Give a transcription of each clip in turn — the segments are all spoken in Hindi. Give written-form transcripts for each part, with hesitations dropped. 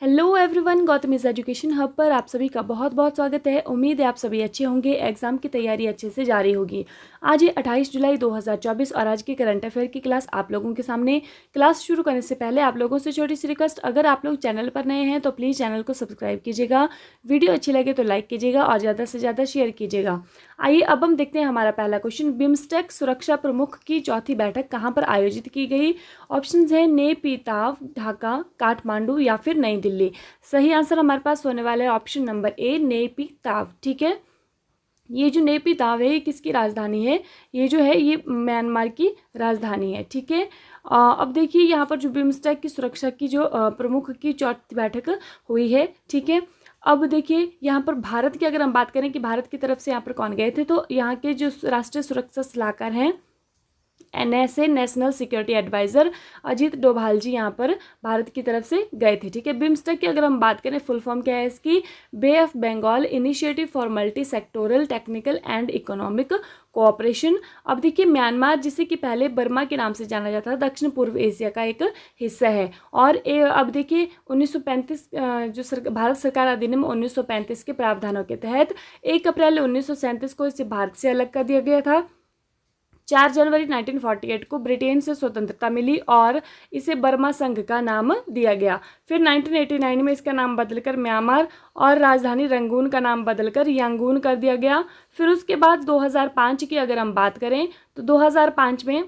Hello everyone, Gautam is education hub पर आप सभी का बहुत बहुत स्वागत है। उम्मीद है आप सभी अच्छे होंगे, एग्जाम की तैयारी अच्छे से जारी होगी। आज है 28 जुलाई 2024 और आज की करंट अफेयर की क्लास आप लोगों के सामने। क्लास शुरू करने से पहले आप लोगों से छोटी सी रिक्वेस्ट, अगर आप लोग चैनल पर नए हैं तो प्लीज़ चैनल को सब्सक्राइब कीजिएगा, वीडियो अच्छी लगे तो लाइक कीजिएगा और ज़्यादा से ज़्यादा शेयर कीजिएगा। आइए अब हम देखते हैं हमारा पहला क्वेश्चन। बिम्स्टेक सुरक्षा प्रमुख की चौथी बैठक कहाँ पर आयोजित की गई? ऑप्शंस हैं नेपिताव, ढाका, काठमांडू या फिर नई दिल्ली। सही आंसर हमारे पास होने वाला है ऑप्शन नंबर ए, नेपिताव। ठीक है, ये जो नेपिताव है ये किसकी राजधानी है? ये जो है ये म्यांमार की राजधानी है। ठीक है, अब देखिए यहाँ पर जो बिम्स्टेक की सुरक्षा की जो प्रमुख की चौथी बैठक हुई है। ठीक है, अब देखिए यहाँ पर भारत की अगर हम बात करें कि भारत की तरफ से यहाँ पर कौन गए थे, तो यहाँ के जो राष्ट्रीय सुरक्षा सलाहकार हैं NSA, national security adviser Ajit Doval ji यहाँ पर भारत की तरफ से गए थे। ठीक है, बिम्स्टेक की अगर हम बात करें फुल फॉर्म क्या है इसकी? Bay of Bengal initiative for multi sectoral technical and economic cooperation. अब देखिए म्यांमार, जिसे कि पहले बर्मा के नाम से जाना जाता था, दक्षिण पूर्व एशिया का एक हिस्सा है। और अब देखिए 1935 जो भारत सरकार अधिनियम 1935 के प्रावधानों के तहत 1 अप्रैल 1937 को इसे भारत से अलग कर दिया गया था। 4 जनवरी 1948 को ब्रिटेन से स्वतंत्रता मिली और इसे बर्मा संघ का नाम दिया गया। फिर 1989 में इसका नाम बदलकर म्यांमार और राजधानी रंगून का नाम बदलकर यांगून कर दिया गया। फिर उसके बाद 2005 की अगर हम बात करें तो 2005 में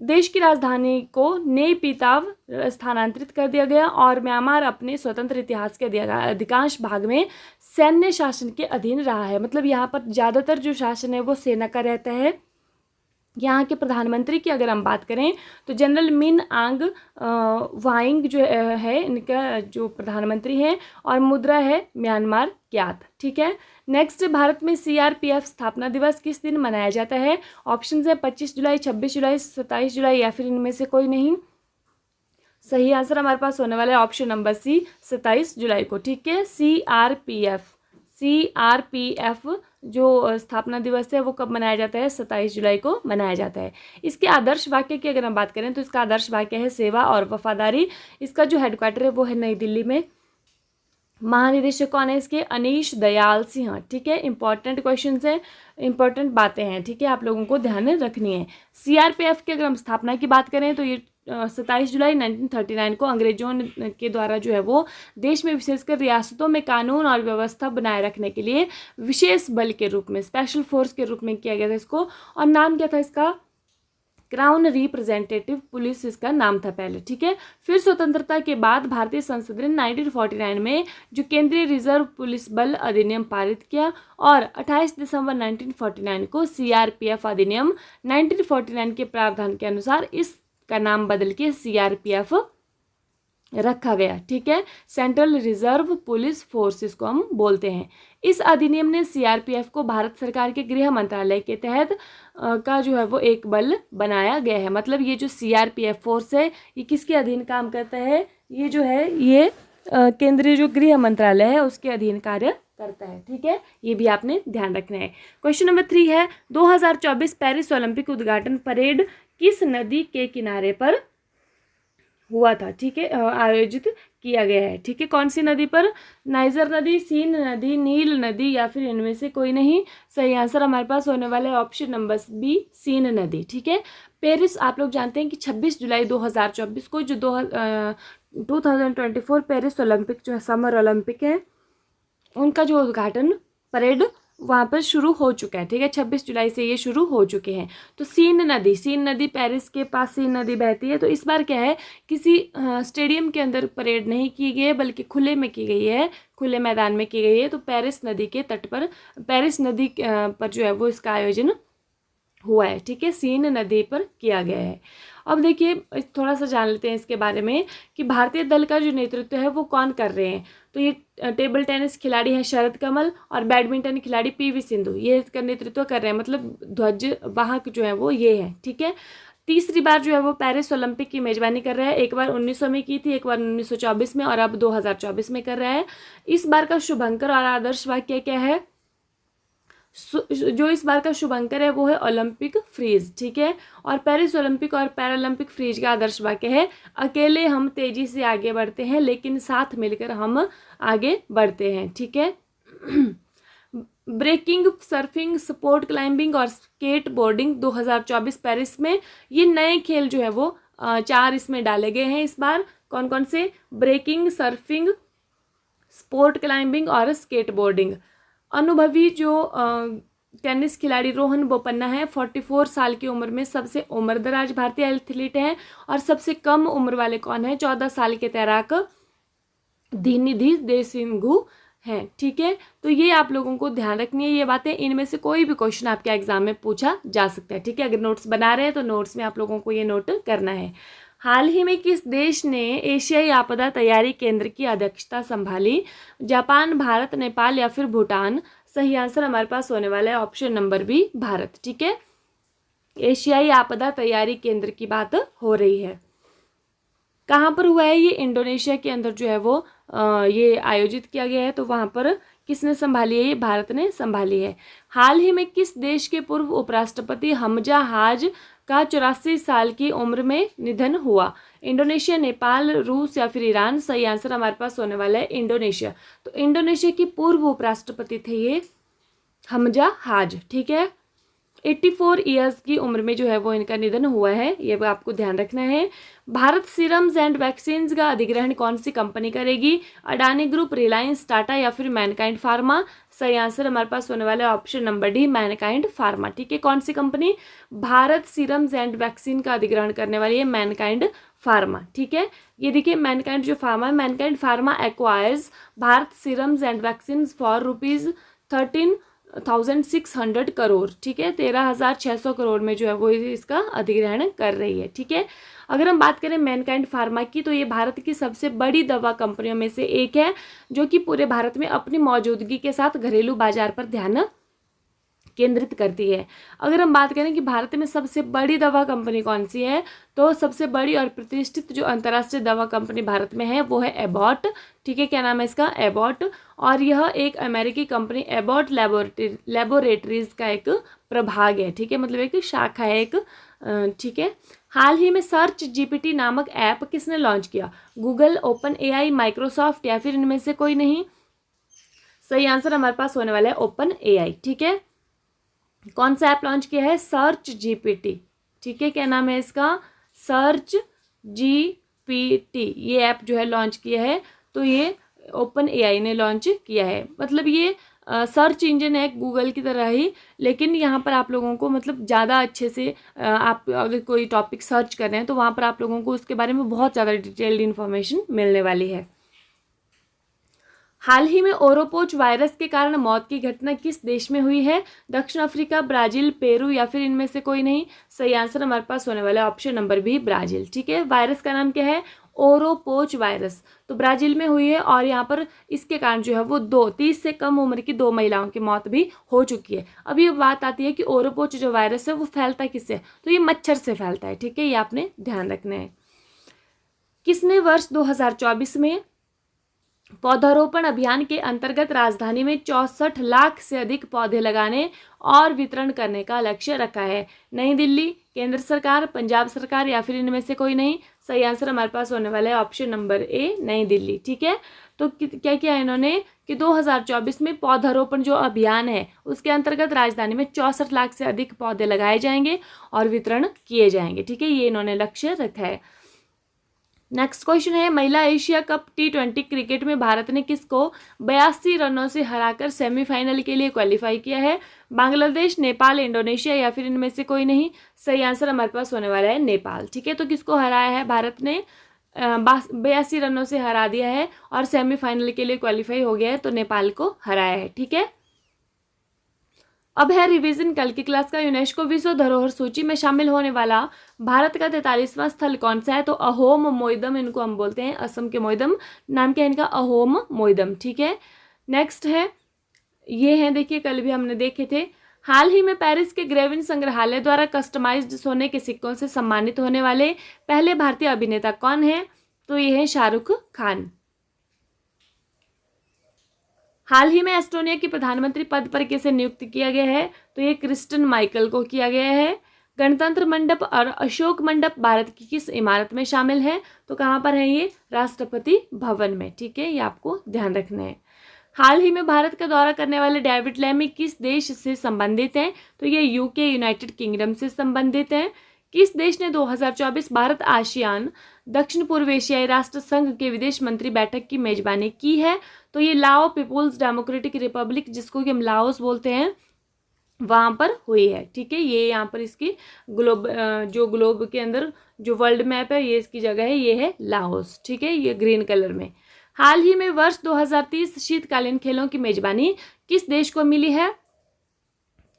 देश की राजधानी को नेपिताव स्थानांतरित कर दिया गया और म्यांमार अपने स्वतंत्र इतिहास के अधिकांश भाग में सैन्य शासन के अधीन रहा है। मतलब यहाँ पर ज़्यादातर जो शासन है वो सेना का रहता है। यहाँ के प्रधानमंत्री की अगर हम बात करें तो जनरल मिन आंग वाइंग जो है इनका जो प्रधानमंत्री है, और मुद्रा है म्यांमार क्यात। ठीक है, नेक्स्ट, भारत में CRPF स्थापना दिवस किस दिन मनाया जाता है? ऑप्शंस है 25 जुलाई, 26 जुलाई, 27 जुलाई या फिर इनमें से कोई नहीं। सही आंसर हमारे पास होने वाला है ऑप्शन नंबर सी, 27 जुलाई को। ठीक है, CRPF जो स्थापना दिवस है वो कब मनाया जाता है? 27 जुलाई को मनाया जाता है। इसके आदर्श वाक्य की अगर हम बात करें तो इसका आदर्श वाक्य है सेवा और वफादारी। इसका जो हेडक्वार्टर है वो है नई दिल्ली में। महानिदेशक कौन है इसके? अनीश दयाल सिंह। ठीक है, इंपॉर्टेंट क्वेश्चन है, इंपॉर्टेंट बातें हैं। ठीक है, आप लोगों को ध्यान में रखनी है। CRPF की अगर हम स्थापना की बात करें तो ये 27 जुलाई 1939 को अंग्रेजों के द्वारा जो है वो देश में विशेषकर रियासतों में कानून और व्यवस्था बनाए रखने के लिए विशेष बल के रूप में, स्पेशल फोर्स के रूप में किया गया था इसको। और नाम क्या था इसका? क्राउन रिप्रेजेंटेटिव पुलिस इसका नाम था पहले। ठीक है, फिर स्वतंत्रता के बाद भारतीय संसद ने 1949 में जो केंद्रीय रिजर्व पुलिस बल अधिनियम पारित किया और 28 दिसंबर 1949 को CRPF अधिनियम 1949 के प्रावधान के अनुसार इसका नाम बदल के CRPF रखा गया। ठीक है, सेंट्रल रिजर्व पुलिस फोर्स इसको हम बोलते हैं। इस अधिनियम ने CRPF को भारत सरकार के गृह मंत्रालय के तहत का जो है वो एक बल बनाया गया है। मतलब ये जो CRPF फोर्स है ये किसके अधीन काम करता है? ये जो है ये केंद्रीय जो गृह मंत्रालय है उसके अधीन कार्य करता है। ठीक है, ये भी आपने ध्यान रखना है। क्वेश्चन नंबर 3 है 2024 पेरिस ओलंपिक उद्घाटन परेड किस नदी के किनारे पर हुआ था? ठीक है, आयोजित किया गया है। ठीक है, कौन सी नदी पर? नाइजर नदी, सीन नदी, नील नदी या फिर इनमें से कोई नहीं। सही आंसर हमारे पास होने वाला है ऑप्शन नंबर बी, सीन नदी। ठीक है, पेरिस आप लोग जानते हैं कि 26 जुलाई 2024 को जो 2024 पेरिस ओलंपिक जो है समर ओलंपिक है उनका जो उद्घाटन परेड वहाँ पर शुरू हो चुका है। ठीक है, 26 जुलाई से ये शुरू हो चुके हैं। तो सीन नदी पेरिस के पास सीन नदी बहती है। तो इस बार क्या है, किसी स्टेडियम के अंदर परेड नहीं की गई है बल्कि खुले में की गई है, खुले मैदान में की गई है। तो पेरिस नदी के तट पर, पेरिस नदी पर जो है वो इसका आयोजन हुआ है। ठीक है, सीन नदी पर किया गया है। अब देखिए थोड़ा सा जान लेते हैं इसके बारे में कि भारतीय दल का जो नेतृत्व है वो कौन कर रहे हैं। तो ये टेबल टेनिस खिलाड़ी हैं शरद कमल और बैडमिंटन खिलाड़ी PV सिंधु, ये इसका नेतृत्व कर रहे हैं। मतलब ध्वज वाहक जो है वो ये है। ठीक है, तीसरी बार जो है वो पेरिस ओलंपिक की मेजबानी कर रहा है। एक बार 1900 में की थी, एक बार 1924 में और अब 2024 में कर रहा है। इस बार का शुभंकर और आदर्श वाक्य क्या है? जो इस बार का शुभंकर है वो है ओलंपिक फ्रीज, ठीक है। और पेरिस ओलंपिक और पैरालंपिक फ्रीज का आदर्श वाक्य है, अकेले हम तेजी से आगे बढ़ते हैं लेकिन साथ मिलकर हम आगे बढ़ते हैं, ठीक है। ब्रेकिंग, सर्फिंग, स्पोर्ट क्लाइंबिंग और स्केट बोर्डिंग 2024 पेरिस में, ये नए खेल जो है वो 4 इसमें डाले गए हैं इस बार। कौन कौन से? ब्रेकिंग, सर्फिंग, स्पोर्ट क्लाइंबिंग और स्केट बोर्डिंग। अनुभवी जो टेनिस खिलाड़ी रोहन बोपन्ना है, 44 साल की उम्र में सबसे उम्रदराज भारतीय एथलीट हैं। और सबसे कम उम्र वाले कौन है? 14 साल के तैराक धीनिधि देसिंघु हैं, ठीक है। तो ये आप लोगों को ध्यान रखनी है ये बातें, इनमें से कोई भी क्वेश्चन आपके एग्जाम में पूछा जा सकता है, ठीक है। अगर नोट्स बना रहे हैं तो नोट्स में आप लोगों को ये नोट करना है। हाल ही में किस देश ने एशियाई आपदा तैयारी केंद्र की अध्यक्षता संभाली? जापान, भारत, नेपाल या फिर भूटान? सही आंसर हमारे पास होने वाला है ऑप्शन नंबर बी, भारत, ठीक है। एशियाई आपदा तैयारी केंद्र की बात हो रही है। कहाँ पर हुआ है ये? इंडोनेशिया के अंदर जो है वो ये आयोजित किया गया है। तो वहाँ पर किसने संभाली है? ये भारत ने संभाली है। हाल ही में किस देश के पूर्व उपराष्ट्रपति हमजा हाज का 84 साल की उम्र में निधन हुआ? इंडोनेशिया, नेपाल, रूस या फिर ईरान? सही आंसर हमारे पास होने वाला है इंडोनेशिया। तो इंडोनेशिया की पूर्व उपराष्ट्रपति थे ये हमजा हाज, ठीक है। 84 ईयर्स की उम्र में जो है वो इनका निधन हुआ है, ये आपको ध्यान रखना है। भारत सीरम्स एंड वैक्सीन्स का अधिग्रहण कौन सी कंपनी करेगी? अडानी ग्रुप, रिलायंस, टाटा या फिर मैनकाइंड फार्मा? सही आंसर हमारे पास होने वाला है option number D, Mankind Pharma, ठीक है। कौन सी company? Bharat serums and vaccine का अधिग्रहण करने वाली है मैनकाइंड फार्मा, ठीक है। ये देखिए मैनकाइंड जो फार्मा है, Mankind pharma acquires Bharat serums and vaccine for ₹13,600 crore, ठीक है। 13,600 करोड़ में जो है वो इसका अधिग्रहण कर रही है, ठीक है। अगर हम बात करें मैनकाइंड फार्मा की, तो ये भारत की सबसे बड़ी दवा कंपनियों में से एक है, जो कि पूरे भारत में अपनी मौजूदगी के साथ घरेलू बाजार पर ध्यान केंद्रित करती है। अगर हम बात करें कि भारत में सबसे बड़ी दवा कंपनी कौन सी है, तो सबसे बड़ी और प्रतिष्ठित जो अंतर्राष्ट्रीय दवा कंपनी भारत में है वो है एबॉट, ठीक है। क्या नाम है इसका? एबॉट। और यह एक अमेरिकी कंपनी एबॉट लैबोरेटरीज का एक प्रभाग है, ठीक है, मतलब एक शाखा है एक, ठीक है। हाल ही में सर्च जीपीटी नामक ऐप किसने लॉन्च किया? गूगल, ओपन एआई, माइक्रोसॉफ्ट या फिर इनमें से कोई नहीं? सही आंसर हमारे पास होने वाला है ओपन एआई, ठीक है। कौन सा ऐप लॉन्च किया है? सर्च जीपीटी, ठीक है। क्या नाम है इसका? सर्च जीपीटी, ये ऐप जो है लॉन्च किया है, तो ये ओपन एआई ने लॉन्च किया है। मतलब ये सर्च इंजन है गूगल की तरह ही, लेकिन यहाँ पर आप लोगों को मतलब ज़्यादा अच्छे से आप अगर कोई टॉपिक सर्च कर रहे हैं तो वहाँ पर आप लोगों को उसके बारे में बहुत ज़्यादा डिटेल्ड इन्फॉर्मेशन मिलने वाली है। हाल ही में ओरोपोच वायरस के कारण मौत की घटना किस देश में हुई है? दक्षिण अफ्रीका, ब्राजील, पेरू या फिर इनमें से कोई नहीं? सही आंसर हमारे पास होने वाला है ऑप्शन नंबर बी, ब्राजील, ठीक है। वायरस का नाम क्या है? ओरोपोच वायरस, तो ब्राजील में हुई है। और यहाँ पर इसके कारण जो है वो 30 से कम उम्र की 2 महिलाओं की मौत भी हो चुकी है। अब ये बात आती है कि ओरोपोच जो वायरस है वो फैलता किससे? तो ये मच्छर से फैलता है, ठीक है, ये आपने ध्यान रखना है। किसने वर्ष 2024 में पौधारोपण अभियान के अंतर्गत राजधानी में 64 लाख से अधिक पौधे लगाने और वितरण करने का लक्ष्य रखा है? नई दिल्ली, केंद्र सरकार, पंजाब सरकार या फिर इनमें से कोई नहीं? सही आंसर हमारे पास होने वाला है ऑप्शन नंबर ए, नई दिल्ली, ठीक है। तो क्या किया इन्होंने कि 2024 में पौधारोपण जो अभियान है उसके अंतर्गत राजधानी में 64 लाख से अधिक पौधे लगाए जाएंगे और वितरण किए जाएंगे, ठीक है, ये इन्होंने लक्ष्य रखा है। नेक्स्ट क्वेश्चन है, महिला एशिया कप T20 क्रिकेट में भारत ने किसको 82 रनों से हराकर सेमीफाइनल के लिए क्वालिफाई किया है? बांग्लादेश, नेपाल, इंडोनेशिया या फिर इनमें से कोई नहीं? सही आंसर हमारे पास होने वाला है नेपाल, ठीक है। तो किसको हराया है भारत ने? 82 रनों से हरा दिया है और सेमीफाइनल के लिए क्वालिफाई हो गया है, तो नेपाल को हराया है, ठीक है। अब है रिवीजन कल की क्लास का। यूनेस्को विश्व धरोहर सूची में शामिल होने वाला भारत का 43वां स्थल कौन सा है? तो अहोम मोइदम इनको हम बोलते हैं, असम के मोइदम, नाम क्या है इनका? अहोम मोइदम, ठीक है। नेक्स्ट है, ये है देखिए कल भी हमने देखे थे। हाल ही में पेरिस के ग्रेविन संग्रहालय द्वारा कस्टमाइज्ड सोने के सिक्कों से सम्मानित होने वाले पहले भारतीय अभिनेता कौन है? तो ये है शाहरुख खान। हाल ही में एस्टोनिया के प्रधानमंत्री पद पर किसे नियुक्त किया गया है? तो ये क्रिस्टन माइकल को किया गया है। गणतंत्र मंडप और अशोक मंडप भारत की किस इमारत में शामिल है? तो कहाँ पर है ये? राष्ट्रपति भवन में। ठीक है, ये आपको ध्यान रखना है। हाल ही में भारत का दौरा करने वाले डेविड लैमी किस देश से संबंधित हैं? तो ये यूके, यूनाइटेड किंगडम से संबंधित हैं। किस देश ने 2024 भारत आसियान दक्षिण पूर्व एशियाई राष्ट्र संघ के विदेश मंत्री बैठक की मेजबानी की है? तो ये लाओ पीपुल्स डेमोक्रेटिक रिपब्लिक, जिसको कि हम लाओस बोलते हैं, वहाँ पर हुई है। ठीक है, ये यहाँ पर इसकी ग्लोब के अंदर जो वर्ल्ड मैप है, ये इसकी जगह है, ये है लाओस। ठीक है, ये ग्रीन कलर में। हाल ही में वर्ष 2030 शीतकालीन खेलों की मेजबानी किस देश को मिली है?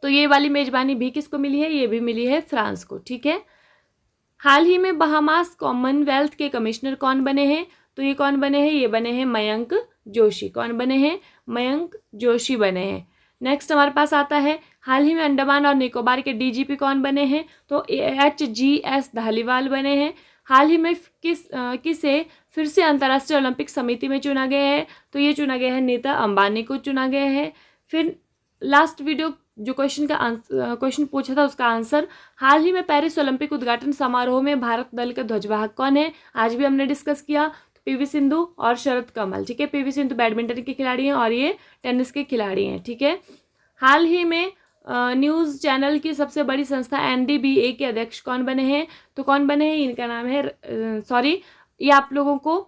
तो ये वाली मेजबानी भी किसको मिली है? ये भी मिली है फ्रांस को। ठीक है, हाल ही में बहामास कॉमनवेल्थ के कमिश्नर कौन बने हैं? तो ये कौन बने हैं? ये बने हैं मयंक जोशी। कौन बने हैं? मयंक जोशी बने हैं। नेक्स्ट हमारे पास आता है, हाल ही में अंडमान और निकोबार के डीजीपी कौन बने हैं? तो HGS धालीवाल बने हैं। हाल ही में किसे फिर से अंतर्राष्ट्रीय ओलंपिक समिति में चुना गया है? तो ये चुना गया है नीता अंबानी को चुना गया है। फिर लास्ट वीडियो जो क्वेश्चन पूछा था उसका आंसर, हाल ही में पेरिस ओलंपिक उद्घाटन समारोह में भारत दल के ध्वजवाहक कौन है? आज भी हमने डिस्कस किया, तो PV सिंधु और शरद कमल। ठीक है, PV सिंधु बैडमिंटन के खिलाड़ी हैं और ये टेनिस के खिलाड़ी हैं। ठीक है, हाल ही में न्यूज़ चैनल की सबसे बड़ी संस्था NDBA के अध्यक्ष कौन बने हैं? तो कौन बने हैं? इनका नाम है ये आप लोगों को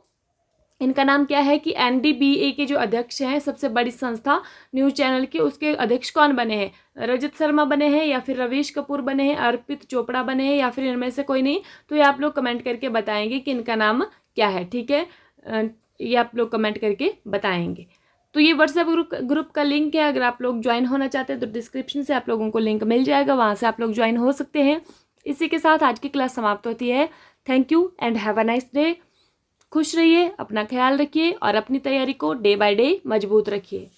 इनका नाम क्या है कि NDBA के जो अध्यक्ष हैं, सबसे बड़ी संस्था न्यूज़ चैनल की, उसके अध्यक्ष कौन बने हैं? रजत शर्मा बने हैं, या फिर रवीश कपूर बने हैं, अर्पित चोपड़ा बने हैं, या फिर इनमें से कोई नहीं? तो ये आप लोग कमेंट करके बताएंगे कि इनका नाम क्या है। ठीक है, ये आप लोग कमेंट करके बताएंगे। तो ये व्हाट्सएप ग्रुप का लिंक है, अगर आप लोग ज्वाइन होना चाहते हैं तो डिस्क्रिप्शन से आप लोगों को लिंक मिल जाएगा, वहाँ से आप लोग ज्वाइन हो सकते हैं। इसी के साथ आज की क्लास समाप्त होती है। Thank you and have a nice day. खुश रहिए, अपना ख्याल रखिए और अपनी तैयारी को डे बाय डे मजबूत रखिए।